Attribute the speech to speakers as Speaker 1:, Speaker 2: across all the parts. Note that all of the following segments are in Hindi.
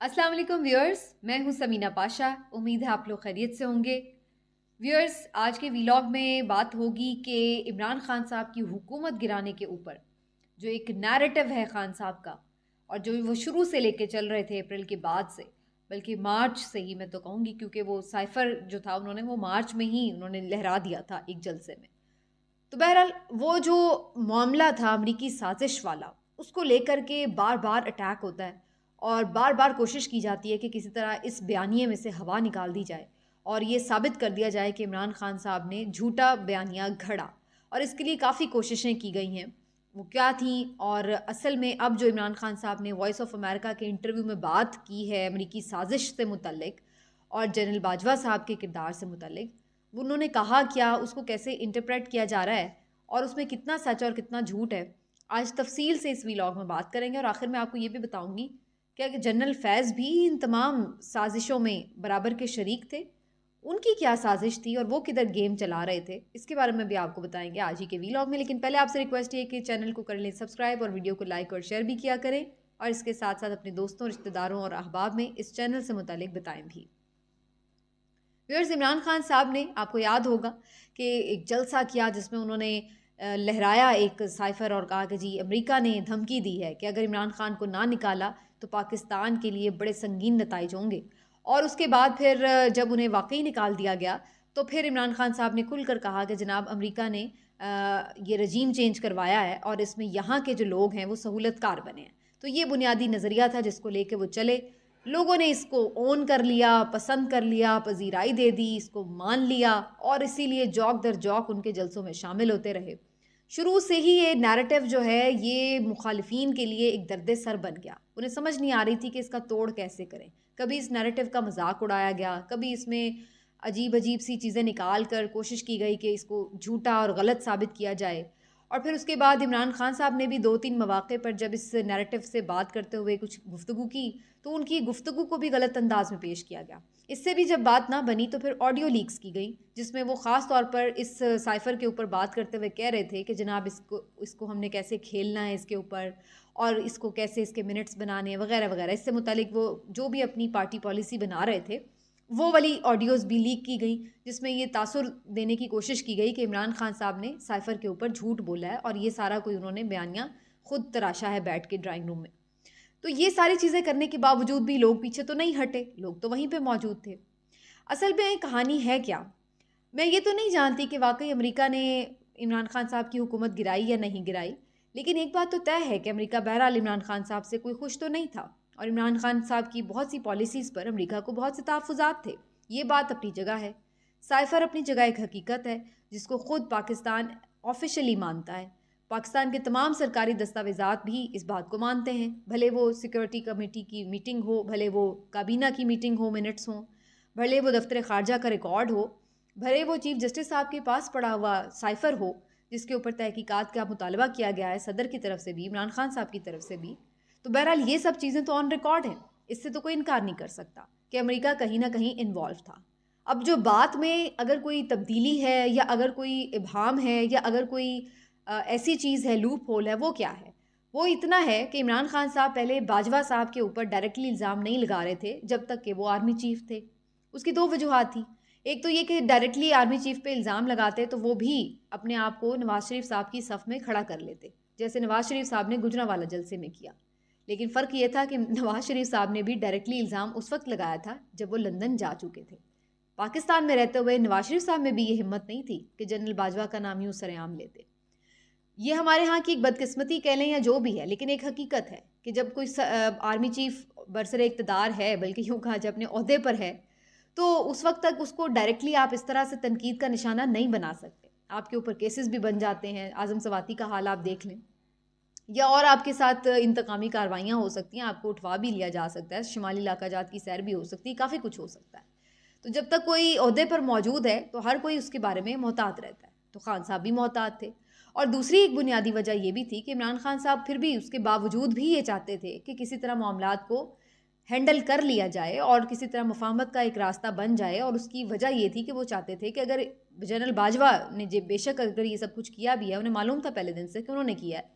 Speaker 1: अस्सलाम वालेकुम व्यूअर्स, मैं हूं समीना पाशा। उम्मीद है आप लोग खैरियत से होंगे। व्यूअर्स, आज के व्लॉग में बात होगी कि इमरान खान साहब की हुकूमत गिराने के ऊपर जो एक नैरेटिव है खान साहब का, और जो वो शुरू से लेके चल रहे थे अप्रैल के बाद से, बल्कि मार्च से ही मैं तो कहूँगी, क्योंकि वो साइफर जो था उन्होंने वो मार्च में ही उन्होंने लहरा दिया था एक जलसे में। तो बहरहाल वो जो मामला था अमरीकी साजिश वाला, उसको लेकर के बार बार अटैक होता है और बार बार कोशिश की जाती है कि किसी तरह इस बयानिए में से हवा निकाल दी जाए और ये साबित कर दिया जाए कि इमरान खान साहब ने झूठा बयानिया घड़ा। और इसके लिए काफ़ी कोशिशें की गई हैं। वो क्या थी, और असल में अब जो इमरान खान साहब ने वॉइस ऑफ अमेरिका के इंटरव्यू में बात की है अमरीकी साजिश से मुतल्लिक और जनरल बाजवा साहब के किरदार से मुतल्लिक, वो उन्होंने कहा क्या, उसको कैसे इंटरप्रेट किया जा रहा है और उसमें कितना सच और कितना झूठ है, आज तफसील से इस व्लॉग में बात करेंगे। और आखिर में आपको ये भी बताऊंगी क्या कि जनरल फैज़ भी इन तमाम साजिशों में बराबर के शरीक थे, उनकी क्या साजिश थी और वो किधर गेम चला रहे थे, इसके बारे में भी आपको बताएंगे आज ही के व्लॉग में। लेकिन पहले आपसे रिक्वेस्ट ये कि चैनल को कर लें सब्सक्राइब और वीडियो को लाइक और शेयर भी किया करें, और इसके साथ साथ अपने दोस्तों, रिश्तेदारों और अहबाब में इस चैनल से मुतालिक बताएं भी। व्यूअर्स, इमरान खान साहब ने, आपको याद होगा कि एक जलसा किया जिसमें उन्होंने लहराया एक साइफर और कहा कि जी अमेरिका ने धमकी दी है कि अगर इमरान खान को ना निकाला तो पाकिस्तान के लिए बड़े संगीन नताइज होंगे। और उसके बाद फिर जब उन्हें वाकई निकाल दिया गया तो फिर इमरान खान साहब ने खुलकर कहा कि जनाब अमेरिका ने ये रजीम चेंज करवाया है और इसमें यहाँ के जो लोग हैं वो सहूलतकार बने हैं। तो ये बुनियादी नज़रिया था जिसको लेके वो चले। लोगों ने इसको ओन कर लिया, पसंद कर लिया, पजीराई दे दी, इसको मान लिया और इसीलिए जौक दर जौक उनके जलसों में शामिल होते रहे। शुरू से ही ये नैरेटिव जो है ये मुखालिफिन के लिए एक दर्द सर बन गया। उन्हें समझ नहीं आ रही थी कि इसका तोड़ कैसे करें। कभी इस नैरेटिव का मजाक उड़ाया गया, कभी इसमें अजीब अजीब सी चीज़ें निकाल कर कोशिश की गई कि इसको झूठा और गलत साबित किया जाए। और फिर उसके बाद इमरान खान साहब ने भी 2-3 मौक़े पर जब इस नैरेटिव से बात करते हुए कुछ गुफ्तगू की तो उनकी गुफ्तगू को भी गलत अंदाज में पेश किया गया। इससे भी जब बात ना बनी तो फिर ऑडियो लीक्स की गई जिसमें वो ख़ास तौर पर इस साइफ़र के ऊपर बात करते हुए कह रहे थे कि जनाब इसको इसको हमने कैसे खेलना है इसके ऊपर, और इसको कैसे इसके मिनट्स बनाने हैं वगैरह वगैरह। इससे मुतालिक वो जो भी अपनी पार्टी पॉलिसी बना रहे थे वो वाली ऑडियोज़ भी लीक की गई जिसमें ये तासुर देने की कोशिश की गई कि इमरान खान साहब ने साइफ़र के ऊपर झूठ बोला है और ये सारा कोई उन्होंने बयानिया खुद तराशा है बैठ के ड्राइंग रूम में। तो ये सारी चीज़ें करने के बावजूद भी लोग पीछे तो नहीं हटे, लोग तो वहीं पे मौजूद थे। असल में कहानी है क्या, मैं ये तो नहीं जानती कि वाकई अमेरिका ने इमरान खान साहब की हुकूमत गिराई या नहीं गिराई, लेकिन एक बात तो तय है कि अमेरिका बहरहाल इमरान खान साहब से कोई खुश तो नहीं था और इमरान खान साहब की बहुत सी पॉलिसीज़ पर अमेरिका को बहुत से तहफ़्फ़ुज़ात थे। ये बात अपनी जगह है। साइफ़र अपनी जगह एक हकीकत है जिसको ख़ुद पाकिस्तान ऑफिशियली मानता है। पाकिस्तान के तमाम सरकारी दस्तावेज़ात भी इस बात को मानते हैं, भले वो सिक्योरिटी कमेटी की मीटिंग हो, भले वो काबीना की मीटिंग हो, मिनट्स हों, भले वो दफ्तर ख़ारजा का रिकॉर्ड हो, भले वो चीफ जस्टिस साहब के पास पड़ा हुआ साइफ़र हो जिसके ऊपर तहकीकात का मुतालबा किया गया है सदर की तरफ से भी, इमरान खान साहब की तरफ से भी। तो बहरहाल ये सब चीज़ें तो ऑन रिकॉर्ड हैं, इससे तो कोई इनकार नहीं कर सकता कि अमेरिका कहीं ना कहीं इन्वॉल्व था। अब जो बात में अगर कोई तब्दीली है या अगर कोई इबहम है या अगर कोई ऐसी चीज़ है, लूप होल है, वो क्या है? वो इतना है कि इमरान खान साहब पहले बाजवा साहब के ऊपर डायरेक्टली इल्ज़ाम नहीं लगा रहे थे जब तक कि वो आर्मी चीफ थे। उसकी दो वजूहत थी। एक तो ये कि डायरेक्टली आर्मी चीफ पे इल्ज़ाम लगाते तो वो भी अपने आप को नवाज शरीफ साहब की सफ़ में खड़ा कर लेते, जैसे नवाज शरीफ साहब ने गुजरांवाला जलसे में किया। लेकिन फ़र्क ये था कि नवाज शरीफ साहब ने भी डायरेक्टली इल्ज़ाम उस वक्त लगाया था जब वो लंदन जा चुके थे। पाकिस्तान में रहते हुए नवाज शरीफ साहब में भी ये हिम्मत नहीं थी कि जनरल बाजवा का नाम यूँ सरेआम लेते। ये हमारे यहाँ की एक बदकिस्मती कह लें या जो भी है, लेकिन एक हकीकत है कि जब कोई आर्मी चीफ बरसरे इक़्तिदार है, बल्कि यूँ कहा जाए अपने ओहदे पर है, तो उस वक्त तक उसको डायरेक्टली आप इस तरह से तनकीद का निशाना नहीं बना सकते। आपके ऊपर केसेस भी बन जाते हैं, आज़म सवाती का हाल आप देख लें, या और आपके साथ इंतकामी कार्रवाइयाँ हो सकती हैं, आपको उठवा भी लिया जा सकता है, शुमाली इलाका जात की सैर भी हो सकती है, काफ़ी कुछ हो सकता है। तो जब तक कोई ओहदे पर मौजूद है तो हर कोई उसके बारे में मोहतात रहता है, तो खान साहब भी मोहतात थे। और दूसरी एक बुनियादी वजह ये भी थी कि इमरान खान साहब फिर भी उसके बावजूद भी ये चाहते थे कि किसी तरह मामलात को हैंडल कर लिया जाए और किसी तरह मुफाहमत का एक रास्ता बन जाए। और उसकी वजह ये थी कि वो चाहते थे कि अगर जनरल बाजवा ने बेशक अगर ये सब कुछ किया भी है, उन्हें मालूम था पहले दिन से कि उन्होंने किया है,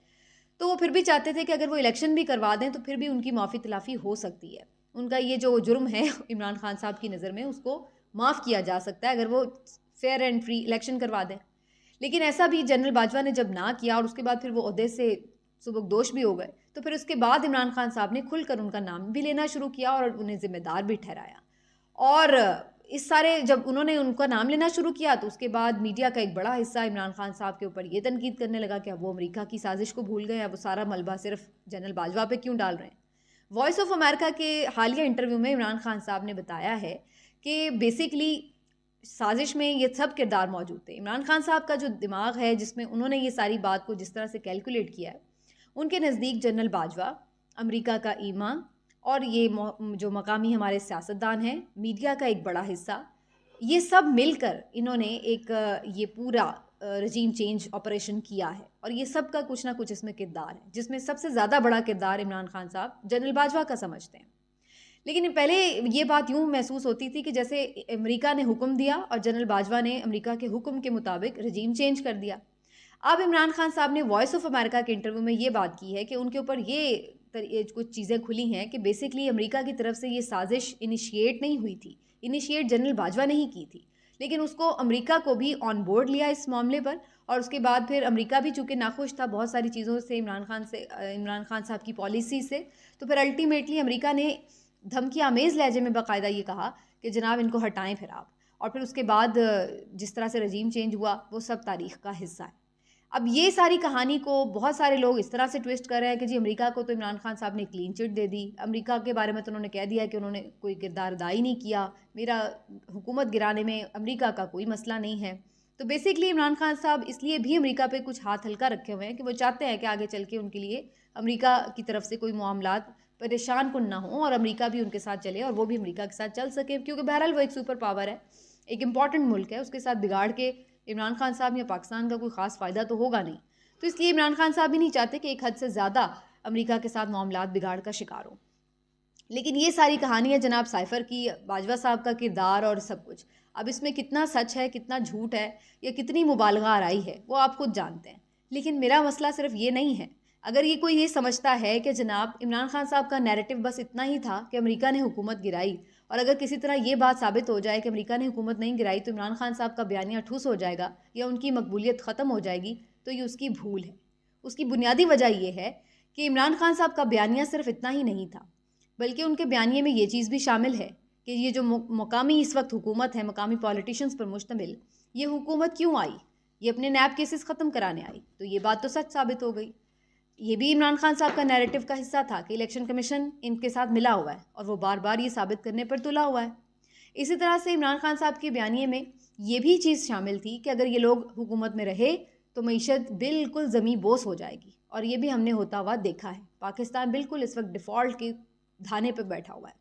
Speaker 1: तो वो फिर भी चाहते थे कि अगर वो इलेक्शन भी करवा दें तो फिर भी उनकी माफ़ी तलाफ़ी हो सकती है। उनका ये जो जुर्म है इमरान खान साहब की नज़र में उसको माफ़ किया जा सकता है अगर वो फेयर एंड फ्री इलेक्शन करवा दें। लेकिन ऐसा भी जनरल बाजवा ने जब ना किया और उसके बाद फिर वो ओहदे से सुबकदोश भी हो गए, तो फिर उसके बाद इमरान खान साहब ने खुलकर उनका नाम भी लेना शुरू किया और उन्हें ज़िम्मेदार भी ठहराया। और इस सारे जब उन्होंने उनका नाम लेना शुरू किया तो उसके बाद मीडिया का एक बड़ा हिस्सा इमरान खान साहब के ऊपर ये तनकीद करने लगा कि अब वो अमेरिका की साजिश को भूल गए, अब वो सारा मलबा सिर्फ जनरल बाजवा पे क्यों डाल रहे हैं। वॉइस ऑफ अमेरिका के हालिया इंटरव्यू में इमरान खान साहब ने बताया है कि बेसिकली साजिश में ये सब किरदार मौजूद थे। इमरान खान साहब का जो दिमाग है जिसमें उन्होंने ये सारी बात को जिस तरह से कैलकुलेट किया है, उनके नज़दीक जनरल बाजवा, अमेरिका का ईमा और ये जो मकामी हमारे सियासतदान हैं, मीडिया का एक बड़ा हिस्सा, ये सब मिलकर इन्होंने एक ये पूरा रजीम चेंज ऑपरेशन किया है और ये सब का कुछ ना कुछ इसमें किरदार है, जिसमें सबसे ज़्यादा बड़ा किरदार इमरान खान साहब जनरल बाजवा का समझते हैं। लेकिन पहले ये बात यूँ महसूस होती थी कि जैसे अमेरिका ने हुक्म दिया और जनरल बाजवा ने अमेरिका के हुक्म के मुताबिक रजीम चेंज कर दिया। अब इमरान खान साहब ने वॉइस ऑफ अमेरिका के इंटरव्यू में ये बात की है कि उनके ऊपर ये कुछ चीज़ें खुली हैं कि बेसिकली अमेरिका की तरफ से ये साजिश इनिशिएट नहीं हुई थी, इनिशिएट जनरल बाजवा ने ही की थी, लेकिन उसको अमेरिका को भी ऑन बोर्ड लिया इस मामले पर। और उसके बाद फिर अमेरिका भी चूँकि नाखुश था बहुत सारी चीज़ों से इमरान खान साहब की पॉलिसी से, तो फिर अल्टीमेटली अमेरिका ने धमकी आमेज़ लहजे में बाकायदा ये कहा कि जनाब इनको हटाएं फिर आप। और फिर उसके बाद जिस तरह से रजीम चेंज हुआ वो सब तारीख़ का हिस्सा है। अब ये सारी कहानी को बहुत सारे लोग इस तरह से ट्विस्ट कर रहे हैं कि जी अमेरिका को तो इमरान खान साहब ने क्लीन चिट दे दी, अमेरिका के बारे में तो उन्होंने कह दिया कि उन्होंने कोई किरदार अदा ही नहीं किया, मेरा हुकूमत गिराने में अमेरिका का कोई मसला नहीं है। तो बेसिकली इमरान खान साहब इसलिए भी अमेरिका पे कुछ हाथ हल्का रखे हुए हैं कि वो चाहते हैं कि आगे चल के उनके लिए अमेरिका की तरफ से कोई मामलात परेशान कुन ना हो और अमेरिका भी उनके साथ चले और वो भी अमेरिका के साथ चल सके, क्योंकि बहरहाल वो एक सुपर पावर है, एक इम्पॉर्टेंट मुल्क है, उसके साथ बिगाड़ के इमरान खान साहब या पाकिस्तान का कोई ख़ास फ़ायदा तो होगा नहीं। तो इसलिए इमरान खान साहब भी नहीं चाहते कि एक हद से ज़्यादा अमेरिका के साथ मामलात बिगाड़ का शिकार हो। लेकिन ये सारी कहानी है जनाब साइफ़र की, बाजवा साहब का किरदार और सब कुछ। अब इसमें कितना सच है, कितना झूठ है या कितनी मुबालगा आराई है वो आप खुद जानते हैं। लेकिन मेरा मसला सिर्फ ये नहीं है। अगर ये कोई ये समझता है कि जनाब इमरान खान साहब का नैरेटिव बस इतना ही था कि अमेरिका ने हुकूमत गिराई और अगर किसी तरह ये बात साबित हो जाए कि अमेरिका ने हुकूमत नहीं गिराई तो इमरान खान साहब का बयानिया ठूस हो जाएगा या उनकी मकबूलियत ख़त्म हो जाएगी, तो ये उसकी भूल है। उसकी बुनियादी वजह ये है कि इमरान खान साहब का बयानिया सिर्फ इतना ही नहीं था, बल्कि उनके बयानिए में ये चीज़ भी शामिल है कि ये जो मकामी इस वक्त हुकूमत है, मकामी पॉलिटिशियंस पर मुश्तमिल, ये हुकूमत क्यों आई, ये अपने नैब केसेस ख़त्म कराने आई। तो ये बात तो सच साबित हो गई। ये भी इमरान खान साहब का नैरेटिव का हिस्सा था कि इलेक्शन कमीशन इनके साथ मिला हुआ है और वो बार बार ये साबित करने पर तुला हुआ है। इसी तरह से इमरान खान साहब के बयानिए में ये भी चीज़ शामिल थी कि अगर ये लोग हुकूमत में रहे तो मईशत बिल्कुल ज़मी बोस हो जाएगी और ये भी हमने होता हुआ देखा है। पाकिस्तान बिल्कुल इस वक्त डिफ़ॉल्ट के धाने पर बैठा हुआ है।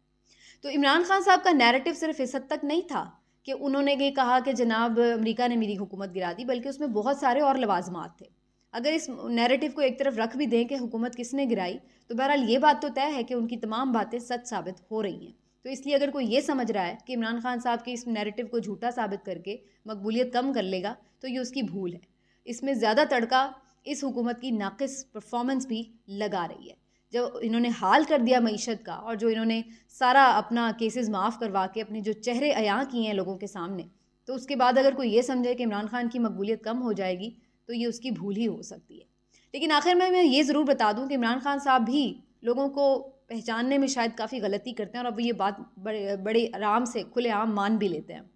Speaker 1: तो इमरान खान साहब का नैरेटिव सिर्फ इस हद तक नहीं था कि उन्होंने ये कहा कि जनाब अमेरिका ने मेरी हुकूमत गिरा दी, बल्कि उसमें बहुत सारे और लवाजमात थे। अगर इस नैरेटिव को एक तरफ रख भी दें कि हुकूमत किसने गिराई, तो बहरहाल ये बात तो तय है कि उनकी तमाम बातें सच साबित हो रही हैं। तो इसलिए अगर कोई ये समझ रहा है कि इमरान खान साहब के इस नैरेटिव को झूठा साबित करके मकबूलियत कम कर लेगा, तो ये उसकी भूल है। इसमें ज़्यादा तड़का इस हुकूमत की नाक़िस परफॉर्मेंस भी लगा रही है। जो इन्होंने हाल कर दिया मईशत का और जो इन्होंने सारा अपना केसेस माफ़ करवा के अपने जो चेहरे अयां किए हैं लोगों के सामने, तो उसके बाद अगर कोई ये समझे कि इमरान खान की मकबूलियत कम हो जाएगी, तो ये उसकी भूल ही हो सकती है। लेकिन आखिर में मैं ये ज़रूर बता दूं कि इमरान खान साहब भी लोगों को पहचानने में शायद काफ़ी गलती करते हैं और अब ये बात बड़े आराम से खुलेआम मान भी लेते हैं।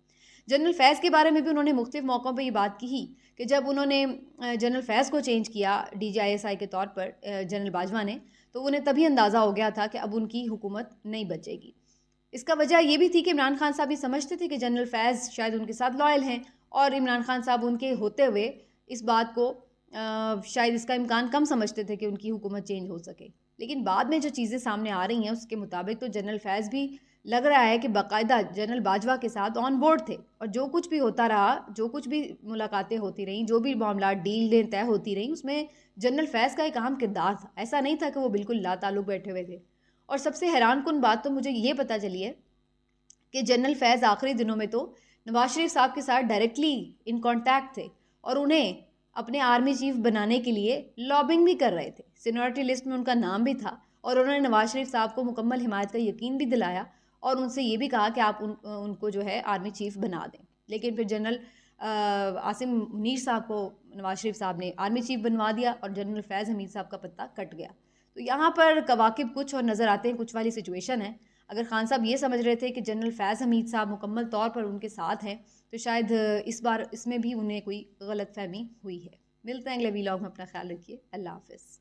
Speaker 1: जनरल फैज़ के बारे में भी उन्होंने मुख्तलिफ मौक़ों पर ये बात की ही कि जब उन्होंने जनरल फैज़ को चेंज किया DGISI के तौर पर जनरल बाजवा ने, तो उन्हें तभी अंदाज़ा हो गया था कि अब उनकी हुकूमत नहीं बचेगी। इसका वजह ये भी थी कि इमरान खान साहब भी समझते थे कि जनरल फैज़ शायद उनके साथ लॉयल हैं और इमरान खान साहब उनके होते हुए इस बात को शायद इसका इम्कान कम समझते थे कि उनकी हुकूमत चेंज हो सके। लेकिन बाद में जो चीज़ें सामने आ रही हैं उसके मुताबिक तो जनरल फैज़ भी लग रहा है कि बाकायदा जनरल बाजवा के साथ ऑन बोर्ड थे और जो कुछ भी होता रहा, जो कुछ भी मुलाकातें होती रहीं, जो भी मामला डीलें तय होती रहीं, उसमें जनरल फैज़ का एक अहम किरदार था। ऐसा नहीं था कि वो बिल्कुल लाताल्लुक़ बैठे हुए थे। और सबसे हैरानकुन बात तो मुझे ये पता चली है कि जनरल फैज़ आखिरी दिनों में तो नवाज शरीफ साहब के साथ डायरेक्टली इन कॉन्टैक्ट थे और उन्हें अपने आर्मी चीफ बनाने के लिए लॉबिंग भी कर रहे थे। सीनियरिटी लिस्ट में उनका नाम भी था और उन्होंने नवाज शरीफ साहब को मुकम्मल हिमायत का यकीन भी दिलाया और उनसे ये भी कहा कि आप उनको जो है आर्मी चीफ बना दें। लेकिन फिर जनरल आसिम मुनीर साहब को नवाज शरीफ साहब ने आर्मी चीफ बनवा दिया और जनरल फैज़ हमीद साहब का पत्ता कट गया। तो यहाँ पर कवाकिब कुछ और नज़र आते हैं कुछ वाली सिचुएशन है। अगर खान साहब ये समझ रहे थे कि जनरल फैज़ हमीद साहब मुकम्मल तौर पर उनके साथ हैं, तो शायद इस बार इसमें भी उन्हें कोई गलत फहमी हुई है। मिलते हैं अगले वीलॉग में, अपना ख्याल रखिए। अल्लाह हाफ़िज़।